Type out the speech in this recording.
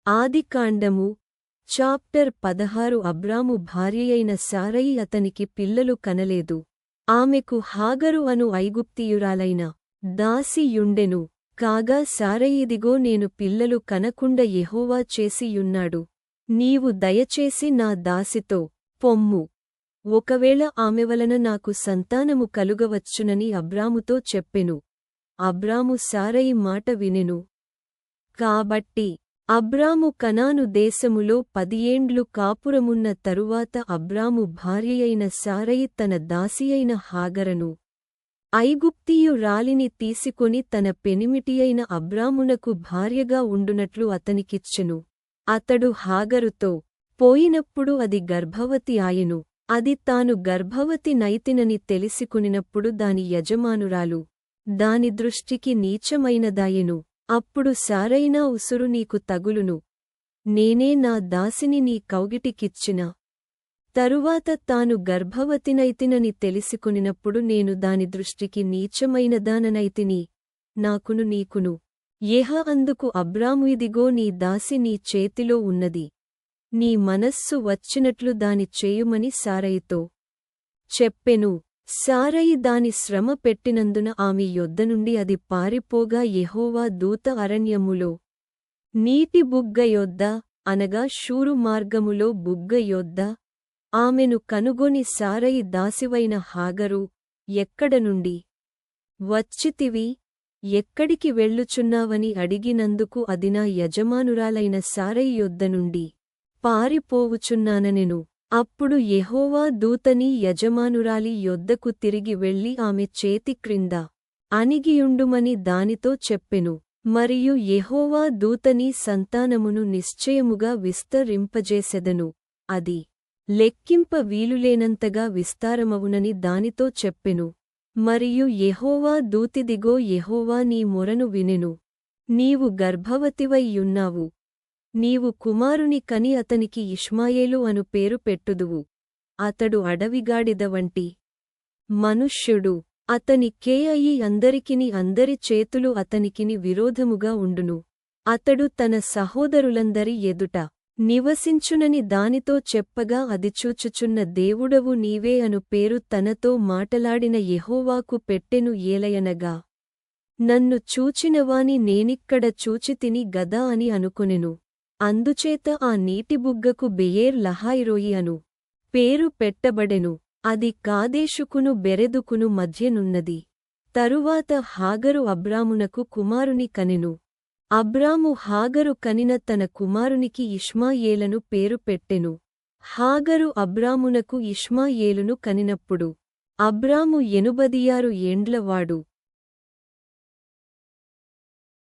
ఆదికాండము చాప్టర్ 16 అబ్రాము భార్యయైన శారయి అతనికి పిల్లలు కనలేదు. ఆమెకు హాగరు అను ఐగుప్తీయురాలైన దాసి యుండెను. కాగా శారయిదిగో నేను పిల్లలు కనకుండ యెహోవా చేసియున్నాడు. నీవు దయచేసి నా దాసితో పొమ్ము. ఒకవేళ ఆమె వలన నాకు సంతానము కలుగవచ్చునని అబ్రాముతో చెప్పెను. అబ్రాము శారయి మాట వినెను. కాబట్టి అబ్రాము కనాను దేశములో 10 ఏండ్లు కాపురమున్న తరువాత అబ్రాము భార్యయైన శారయి తన దాసియైన హాగరను ఐగుప్తీయురాలిని తీసుకొని తన పెనిమిటియైన అబ్రామునకు భార్యగా ఉండునట్లు అతనికిచ్చెను. అతడు హాగరుతో పోయినప్పుడు అది గర్భవతి ఆయెను. అది తాను గర్భవతి నైతినని తెలిసికొనినప్పుడు దాని యజమానురాలు దాని దృష్టికి నీచమైనదాయెను. అప్పుడు శారయి ఉసురు నీకు తగులును, నేనే నా దాసిని నీ కౌగిటికిచ్చిన తరువాత తాను గర్భవతినైతినని తెలిసికొనినప్పుడు నేను దాని దృష్టికి నీచమైనదాననైతిని, నాకును నీకును. అందుకు అబ్రాము ఇదిగో నీ దాసి నీ చేతిలో ఉన్నది, నీ మనస్సు వచ్చినట్లు దాని చేయుమని శారయితో చెప్పెను. శారయి దాని శ్రమ పెట్టినందున ఆమె యొద్దనుండి అది పారిపోగా యెహోవా దూత అరణ్యములో నీటి బుగ్గ యొద్ద అనగా షూరు మార్గములో బుగ్గ యొద్ద ఆమెను కనుగొని శారయి దాసివైన హాగరు, ఎక్కడనుండి వచ్చితివి, ఎక్కడికి వెళ్ళుచున్నావని అడిగినందుకు అది నా యజమానురాలైన శారయి యొద్దనుండి పారిపోవుచున్నాననెను. అప్పుడు యెహోవా దూతని యజమానురాలి యొద్దకు తిరిగి వెళ్ళి ఆమె చేతి క్రింద అణిగియుండుమని దానితో చెప్పెను. మరియు యెహోవా దూతని సంతానమును నిశ్చయముగా విస్తరింపజేసెదను, అది లెక్కింప వీలులేనంతగా విస్తారమవునని దానితో చెప్పెను. మరియు యెహోవా దూతిదిగో యెహోవా నీ మొరను వినెను, నీవు గర్భవతివై యున్నావు, నీవు కుమారుని కని అతనికి ఇష్మాయేలు అను పేరు పెట్టుదువు. అతడు అడవిగాడిద వంటి మనుష్యుడు, అతని కేయయి అందరికిని అందరి చేతులు అతనికిని విరోధముగా ఉండును. అతడు తన సహోదరులందరి ఎదుట నివసించునని దానితో చెప్పగా అది చూచుచున్న దేవుడవు నీవే అను పేరు తనతో మాటలాడిన యెహోవాకు పెట్టెను. ఏలయనగా నన్ను చూచినవాని నేనిక్కడ చూచితిని గదా అని అనుకొనెను. అందుచేత ఆ నీటిబుగ్గకు బెయేర్ లహాయిరోయి అను పేరు పెట్టబడెను. అది కాదేషుకును బెరెదుకును మధ్యనున్నది. తరువాత హాగరు అబ్రామునకు కుమారుని కనెను. అబ్రాము హాగరు కనిన తన కుమారునికి ఇష్మాయేలను పేరు పెట్టెను. హాగరు అబ్రామునకు ఇష్మాయేలును కనినప్పుడు అబ్రాము 86 ఏండ్లవాడు.